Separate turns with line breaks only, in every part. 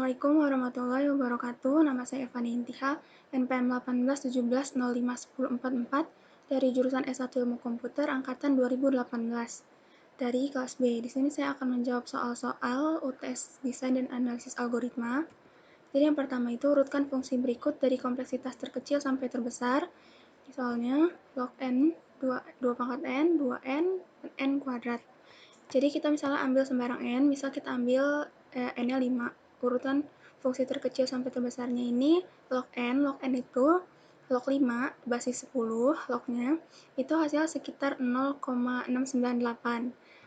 Assalamualaikum warahmatullahi wabarakatuh. Nama saya Evani Intiha, NPM 1817051044 dari jurusan S1 Ilmu Komputer angkatan 2018 dari kelas B. Di sini saya akan menjawab soal-soal UTS Desain dan Analisis Algoritma. Jadi yang pertama itu urutkan fungsi berikut dari kompleksitas terkecil sampai terbesar. Misalnya log n 2 pangkat n, 2n, dan n kuadrat. Jadi kita misalnya ambil sembarang n, misal kita ambil n-nya 5. Urutan fungsi terkecil sampai terbesarnya ini log n itu log 5 basis 10 lognya itu hasil sekitar 0,698.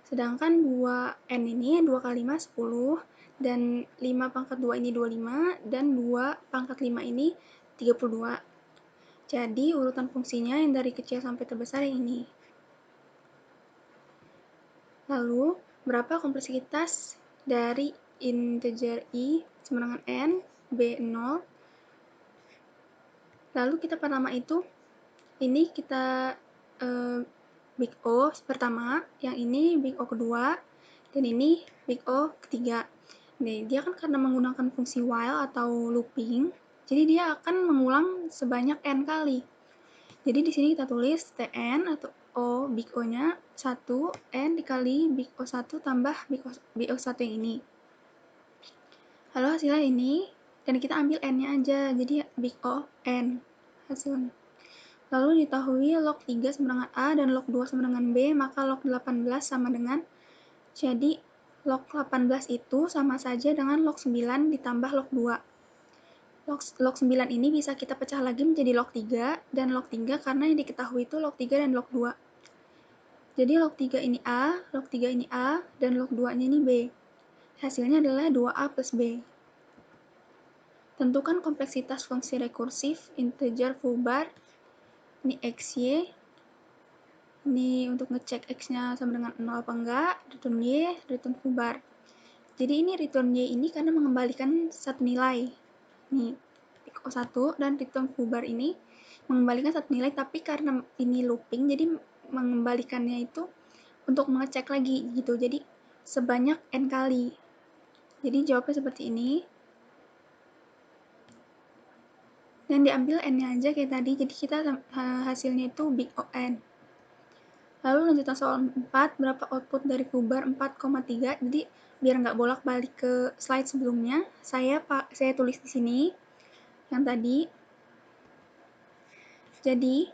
Sedangkan 2n ini 2 kali 5 10 dan 5 pangkat 2 ini 25 dan 2 pangkat 5 ini 32. Jadi urutan fungsinya yang dari kecil sampai terbesar yang ini. Lalu, berapa kompleksitas dari integer i sama dengan n, b 0. Lalu kita pertama itu, ini kita big O pertama, yang ini big O kedua, dan ini big O ketiga. Nah, dia kan karena menggunakan fungsi while atau looping, jadi dia akan mengulang sebanyak n kali. Jadi di sini kita tulis Tn atau O big O-nya 1 N dikali big O1 tambah big O1 yang ini. Lalu hasilnya ini, dan kita ambil N-nya aja, jadi big O N hasilnya. Lalu diketahui log 3 sama dengan A dan log 2 sama dengan B, maka log 18 sama dengan, jadi log 18 itu sama saja dengan log 9 ditambah log 2. Log 9 ini bisa kita pecah lagi menjadi log 3, dan log 3 karena yang diketahui itu log 3 dan log 2. Jadi log 3 ini A, log 3 ini A, dan log 2-nya ini B. Hasilnya adalah 2A plus B. Tentukan kompleksitas fungsi rekursif integer full bar. Ini XY. Ini untuk ngecek X-nya sama dengan 0 apa enggak, return Y, return full bar. Jadi ini return Y ini karena mengembalikan satu nilai. Ini big O1 dan return full bar ini mengembalikan satu nilai, tapi karena ini looping, jadi mengembalikannya itu untuk mengecek lagi gitu. Jadi sebanyak n kali. Jadi jawabnya seperti ini. Dan diambil n-nya aja kayak tadi. Jadi kita hasilnya itu big O(n). Lalu lanjutan soal 4, berapa output dari full bar 4,3. Jadi biar nggak bolak-balik ke slide sebelumnya, saya tulis di sini yang tadi. Jadi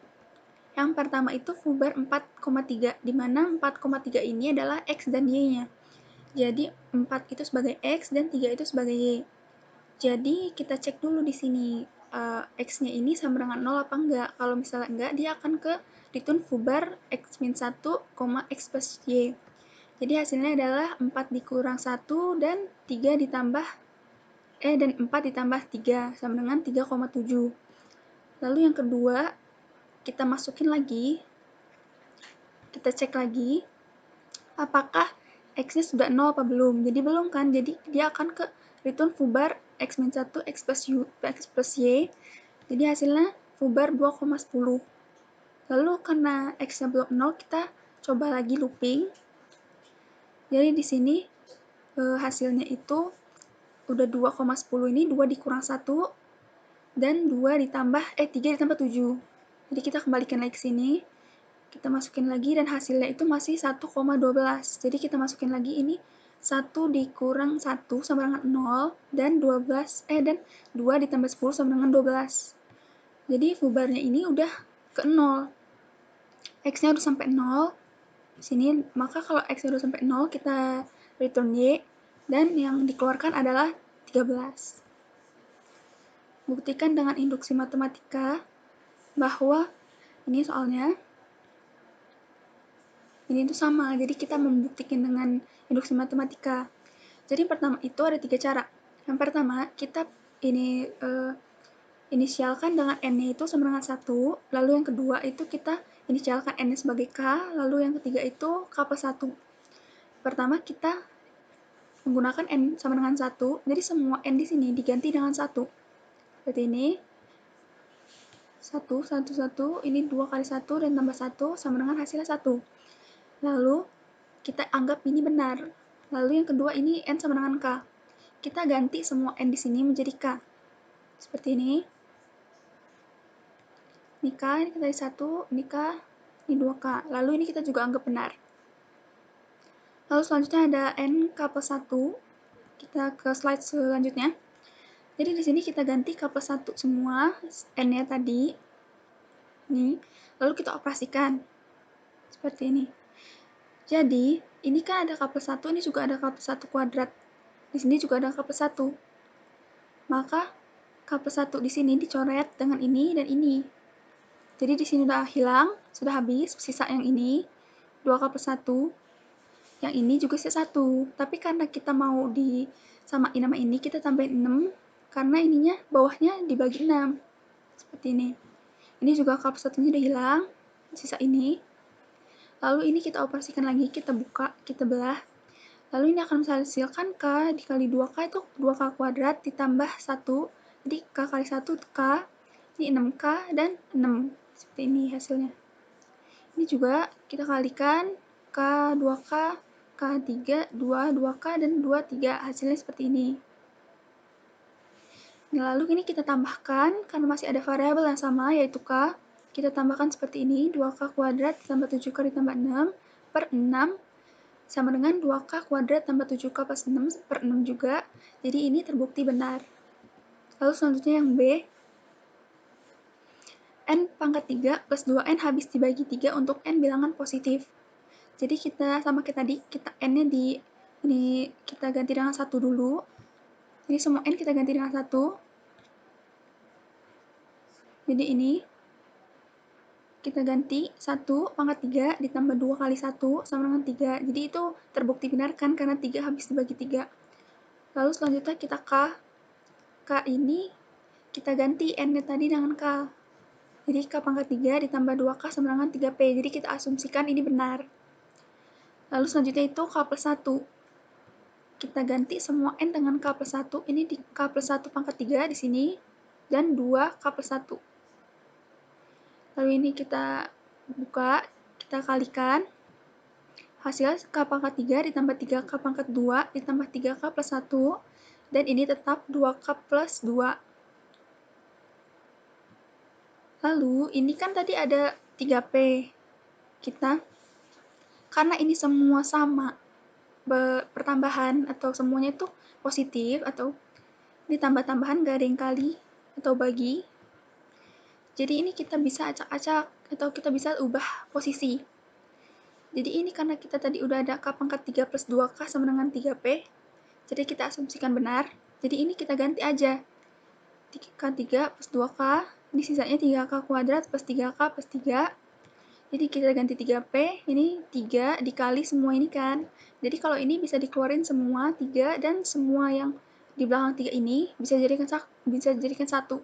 yang pertama itu full bar 4,3, di mana 4,3 ini adalah X dan Y-nya. Jadi 4 itu sebagai X dan 3 itu sebagai Y. Jadi kita cek dulu di sini X-nya ini sama dengan 0 apa enggak. Kalau misalnya enggak, dia akan ke return full bar X-1, X plus Y. Jadi hasilnya adalah 4 dikurang 1 dan 3 ditambah dan 4 ditambah 3 sama dengan 3,7. Lalu yang kedua, kita masukin lagi, kita cek lagi apakah X-nya sudah 0 apa belum. Jadi belum kan, jadi dia akan ke return full bar X-1 X plus Y. Jadi hasilnya full bar 2,10. Lalu karena X-nya belum 0, kita coba lagi looping. Jadi di sini hasilnya itu udah 2,10 ini 2 dikurang 1 dan 2 ditambah 3 ditambah 7. Jadi kita kembalikan lagi ke sini. Kita masukin lagi dan hasilnya itu masih 1,12. Jadi kita masukin lagi ini 1 dikurang 1 sama dengan 0 dan 2 ditambah 10 sama dengan 12. Jadi full bar-nya ini udah ke 0. X-nya udah sampai 0. Di sini, maka kalau X-nya udah sampai 0, kita return Y dan yang dikeluarkan adalah 13. Buktikan dengan induksi matematika bahwa ini soalnya ini tuh sama, jadi kita membuktikan dengan induksi matematika. Jadi pertama itu ada 3 cara. Yang pertama, kita ini inisialkan dengan n-nya itu sama dengan 1, lalu yang kedua itu kita inisialkan n-nya sebagai k, lalu yang ketiga itu k plus 1. Pertama kita menggunakan n sama dengan 1, jadi semua n di sini diganti dengan 1. Berarti ini 1, 1, 1, ini 2 kali 1 dan tambah 1 sama dengan hasilnya 1. Lalu kita anggap ini benar. Lalu yang kedua ini n sama dengan k. kita ganti semua N di sini menjadi K. Seperti ini. Ini K, ini kita 1, ini K, ini 2K. Lalu ini kita juga anggap benar. Lalu selanjutnya ada N K plus 1. Kita ke slide selanjutnya. Jadi di sini kita ganti K plus 1 semua, N-nya tadi. Nih, lalu kita operasikan. Seperti ini. Jadi, ini kan ada K plus 1, ini juga ada K plus 1 kuadrat. Di sini juga ada K plus 1. Maka, K plus 1 di sini dicoret dengan ini dan ini. Jadi di sini udah hilang, sudah habis, sisa yang ini, 2K plus 1. Yang ini juga sisa 1. Tapi karena kita mau disamain sama ini, kita tambahin 6, karena ininya bawahnya dibagi 6. Seperti ini. Ini juga K plus 1-nya udah hilang, sisa ini. Lalu ini kita operasikan lagi, kita buka, kita belah. Lalu ini akan menghasilkan K dikali 2K itu 2K kuadrat ditambah 1. Jadi K kali 1 K, ini 6K dan 6. Seperti ini hasilnya. Ini juga kita kalikan K 2K, K3, 2, 2K, dan 2, 3. Hasilnya seperti ini. Lalu ini kita tambahkan, karena masih ada variabel yang sama, yaitu K. Kita tambahkan seperti ini, 2K kuadrat ditambah 7K ditambah 6 per 6 sama dengan 2K kuadrat tambah 7K plus 6 per 6 juga. Jadi ini terbukti benar. Lalu selanjutnya yang B. N pangkat 3 plus 2N habis dibagi 3 untuk N bilangan positif. Jadi kita sama kayak tadi, kita N-nya ini kita ganti dengan 1 dulu. Jadi semua N kita ganti dengan 1. Jadi ini kita ganti 1 pangkat 3 ditambah 2 kali 1 sama dengan 3. Jadi itu terbukti benar kan, karena 3 habis dibagi 3. Lalu selanjutnya kita K. K ini kita ganti N-nya tadi dengan K. Jadi K pangkat 3 ditambah 2K sama dengan 3P. Jadi kita asumsikan ini benar. Lalu selanjutnya itu K plus 1. Kita ganti semua N dengan K plus 1. Ini di K plus 1 pangkat 3 di sini. Dan 2 K plus 1. Lalu ini kita buka, kita kalikan. Hasil K pangkat 3 ditambah 3K pangkat 2 ditambah 3K plus 1. Dan ini tetap 2K plus 2. Lalu ini kan tadi ada 3P. Kita, karena ini semua sama, pertambahan atau semuanya itu positif atau ditambah-tambahan gak ada yang kali atau bagi. Jadi ini kita bisa acak-acak atau kita bisa ubah posisi. Jadi ini karena kita tadi udah ada K pangkat 3 plus 2K sama dengan 3P. Jadi kita asumsikan benar. Jadi ini kita ganti aja. K3 plus 2K. Ini sisanya 3K kuadrat plus 3K plus 3. Jadi kita ganti 3P. Ini 3 dikali semua ini kan. Jadi kalau ini bisa dikeluarin semua 3 dan semua yang di belakang 3 ini bisa dijadikan 1.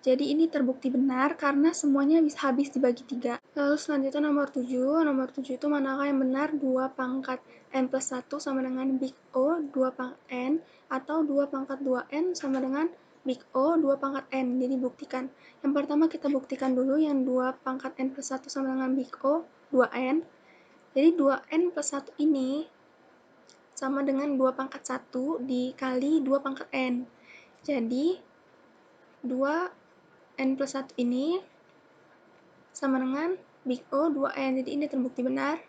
Jadi ini terbukti benar karena semuanya bisa habis dibagi 3. Lalu selanjutnya nomor 7. Nomor 7 itu manakah yang benar? 2 pangkat N plus 1 sama dengan Big O 2 pangkat N atau 2 pangkat 2N sama dengan Big O 2 pangkat N. Jadi buktikan. Yang pertama kita buktikan dulu yang 2 pangkat N plus 1 sama dengan Big O 2N. Jadi 2N plus 1 ini sama dengan 2 pangkat 1 dikali 2 pangkat N. Jadi 2 N plus 1 ini sama dengan Big O 2N. Jadi ini terbukti benar.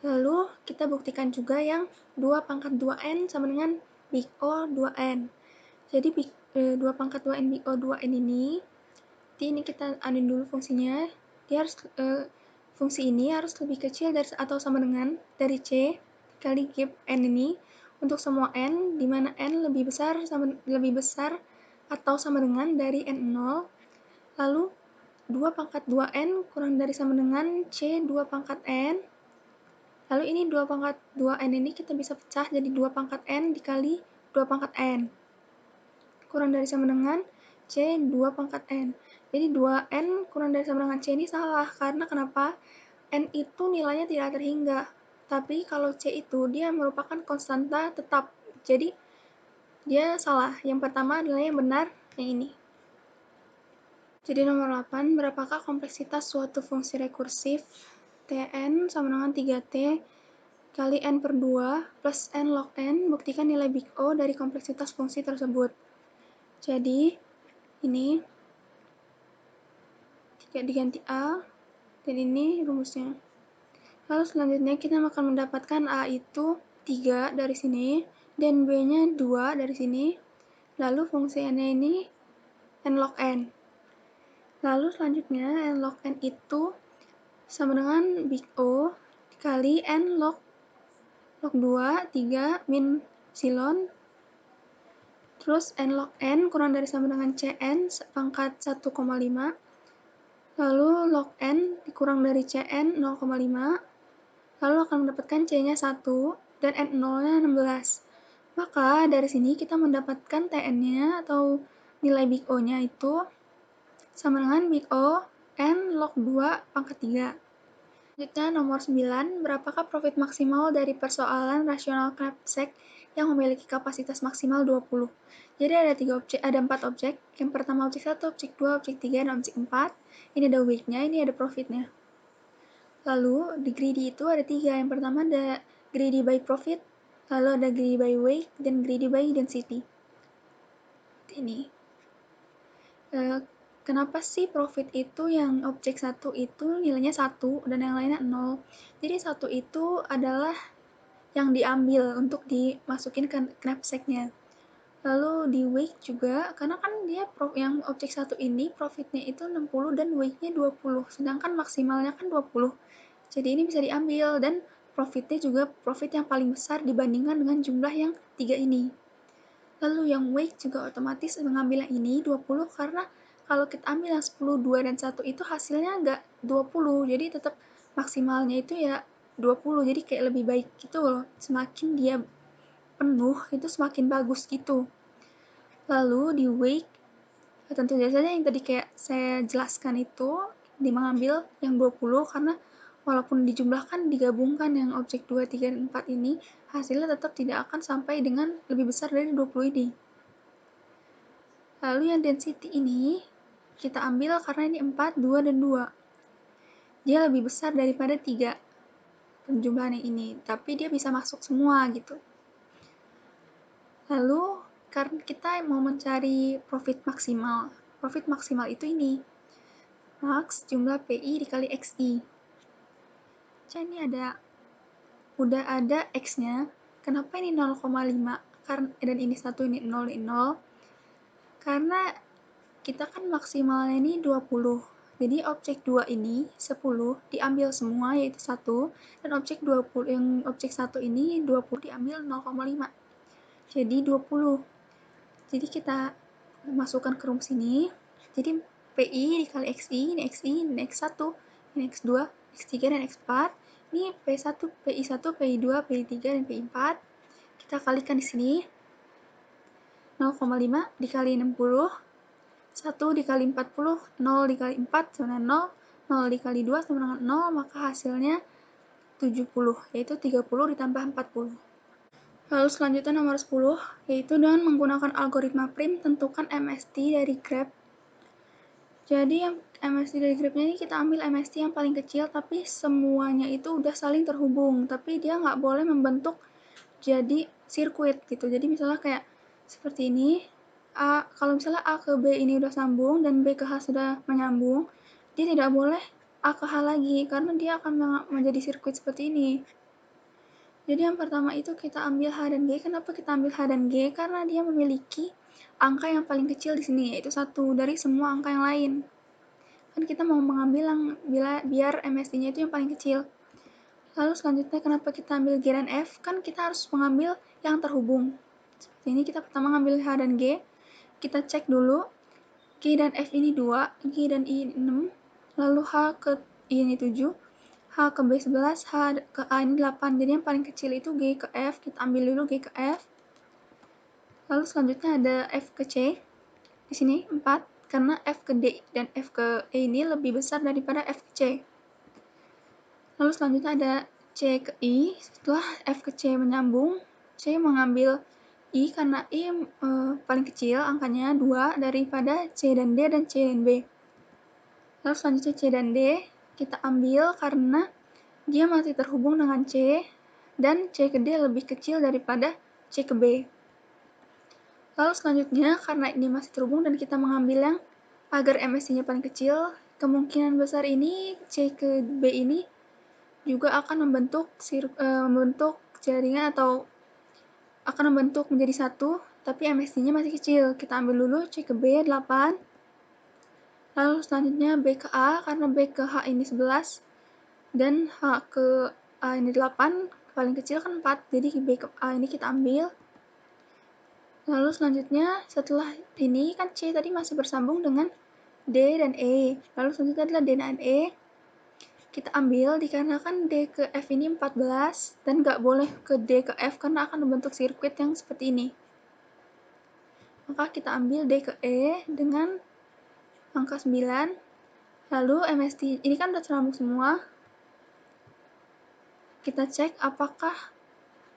Lalu kita buktikan juga yang 2 pangkat 2N sama dengan Big O 2N. Jadi 2 pangkat 2N Big O 2N ini kita anuin dulu fungsinya. Dia harus fungsi ini harus lebih kecil dari atau sama dengan dari C kali gap N ini untuk semua N, di mana N lebih besar atau sama dengan dari N0. Lalu 2 pangkat 2N kurang dari sama dengan C 2 pangkat N. Lalu ini 2 pangkat 2N ini kita bisa pecah jadi 2 pangkat N dikali 2 pangkat N. Kurang dari sama dengan C 2 pangkat N. Jadi 2N kurang dari sama dengan C ini salah. Karena kenapa? N itu nilainya tidak terhingga. Tapi kalau C itu dia merupakan konstanta tetap. Jadi dia salah. Yang pertama adalah yang benar, yang ini. Jadi nomor 8, berapakah kompleksitas suatu fungsi rekursif Tn sama dengan 3T? kali n per 2 plus n log n, buktikan nilai big O dari kompleksitas fungsi tersebut. Jadi, ini diganti A, dan ini rumusnya. Lalu selanjutnya kita akan mendapatkan A itu 3 dari sini, dan B-nya 2 dari sini. Lalu fungsi N-nya ini n log n. Lalu selanjutnya n log n itu sama dengan big O dikali n log 2, 3 min epsilon, terus n log n kurang dari sama dengan Cn pangkat 1,5, lalu log n dikurang dari Cn 0,5, lalu akan mendapatkan C-nya 1 dan N0-nya 16. Maka dari sini kita mendapatkan Tn-nya atau nilai big O-nya itu sama dengan big O N log 2 pangkat 3. Selanjutnya nomor 9, berapakah profit maksimal dari persoalan rasional Knapsack yang memiliki kapasitas maksimal 20? Jadi ada 4 objek. Yang pertama objek 1, objek 2, objek 3, dan objek 4. Ini ada weight-nya, ini ada profit-nya. Lalu di greedy itu ada 3. Yang pertama ada greedy by profit, lalu ada greedy by weight, dan greedy by density. Ini. Kenapa sih profit itu yang objek 1 itu nilainya 1 dan yang lainnya 0? Jadi 1 itu adalah yang diambil untuk dimasukin ke knapsack-nya. Lalu di weight juga, karena kan dia yang objek 1 ini profitnya itu 60 dan weight-nya 20, sedangkan maksimalnya kan 20. Jadi ini bisa diambil, dan profitnya juga profit yang paling besar dibandingkan dengan jumlah yang 3 ini. Lalu yang weight juga otomatis mengambil yang ini 20, karena kalau kita ambil yang 10, 2, dan 1 itu hasilnya nggak 20, jadi tetap maksimalnya itu ya 20, jadi kayak lebih baik gitu loh. Semakin dia penuh, itu semakin bagus gitu. Lalu di weight, tentu saja yang tadi kayak saya jelaskan itu, mengambil yang 20, karena walaupun dijumlahkan, digabungkan yang objek 2, 3, dan 4 ini, hasilnya tetap tidak akan sampai dengan lebih besar dari 20 ini. Lalu yang density ini kita ambil karena ini 4, 2, dan 2. Dia lebih besar daripada 3 penjumlahan yang ini, tapi dia bisa masuk semua gitu. Lalu karena kita mau mencari profit maksimal. Profit maksimal itu ini. Max jumlah PI dikali XI. Jadi ini udah ada X-nya. Kenapa ini 0,5? Dan ini 1, ini 0, ini 0. Karena kita kan maksimalnya ini 20. Jadi objek 2 ini 10 diambil semua yaitu 1, dan objek 20 yang objek 1 ini 20 diambil 0,5. Jadi 20. Jadi kita masukkan ke rumus ini. Jadi PI dikali XI, ini XI, ini X1, ini X2, X3, dan X4. Ini P1, PI1, PI2, PI3, dan PI4. Kita kalikan di sini. 0,5 dikali 60, 1 dikali 40, 0 dikali 4 sama dengan 0, 0 dikali 2 sama dengan 0, maka hasilnya 70, yaitu 30 ditambah 40. Lalu selanjutnya nomor 10, yaitu dengan menggunakan algoritma prim, tentukan MST dari grab. Jadi yang MST dari grabnya ini kita ambil MST yang paling kecil, tapi semuanya itu udah saling terhubung, tapi dia nggak boleh membentuk jadi sirkuit gitu. Jadi misalnya kayak seperti ini, kalau misalnya A ke B ini udah sambung dan B ke H sudah menyambung, dia tidak boleh A ke H lagi, karena dia akan menjadi sirkuit seperti ini. Jadi yang pertama itu kita ambil H dan G. Kenapa kita ambil H dan G? Karena dia memiliki angka yang paling kecil di sini, yaitu 1 dari semua angka yang lain. Kan kita mau mengambil yang biar MST-nya itu yang paling kecil. Lalu selanjutnya kenapa kita ambil G dan F? Kan kita harus mengambil yang terhubung. Seperti ini kita pertama ngambil H dan G. Kita cek dulu. G dan F ini 2, G dan I 6, lalu H ke I ini 7, H ke B 11, H ke A ini 8. Jadi yang paling kecil itu G ke F. Kita ambil dulu G ke F. Lalu selanjutnya ada F ke C. Di sini 4, karena F ke D dan F ke E ini lebih besar daripada F ke C. Lalu selanjutnya ada C ke I. Setelah F ke C menyambung, C mengambil I karena I paling kecil angkanya 2 daripada C dan D dan C dan B. Lalu selanjutnya C dan D kita ambil karena dia masih terhubung dengan C, dan C ke D lebih kecil daripada C ke B. Lalu selanjutnya, karena ini masih terhubung dan kita mengambil yang agar MSI-nya paling kecil, kemungkinan besar ini C ke B ini juga akan membentuk jaringan atau akan membentuk menjadi satu, tapi MSI-nya masih kecil. Kita ambil dulu C ke B 8, lalu selanjutnya B ke A, karena B ke H ini 11, dan H ke A ini 8, paling kecil kan 4, jadi B ke A ini kita ambil. Lalu selanjutnya, setelah ini kan C tadi masih bersambung dengan D dan E. Lalu selanjutnya adalah D dan E. Kita ambil dikarenakan D ke F ini 14 dan nggak boleh ke D ke F karena akan membentuk sirkuit yang seperti ini. Maka kita ambil D ke E dengan angka 9. Lalu MST ini kan udah tersambung semua. Kita cek apakah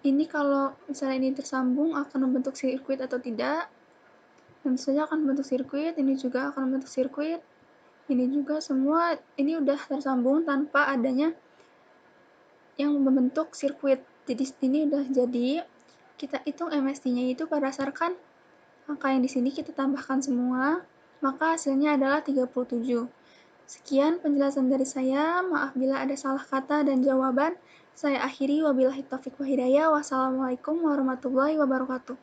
ini kalau misalnya ini tersambung akan membentuk sirkuit atau tidak. Tentu saja akan membentuk sirkuit, ini juga akan membentuk sirkuit. Ini juga semua ini udah tersambung tanpa adanya yang membentuk sirkuit. Jadi ini udah jadi. Kita hitung MST-nya itu berdasarkan angka yang di sini kita tambahkan semua, maka hasilnya adalah 37. Sekian penjelasan dari saya. Maaf bila ada salah kata dan jawaban. Saya akhiri, wabillahi taufiq wal hidayah. Wassalamualaikum warahmatullahi wabarakatuh.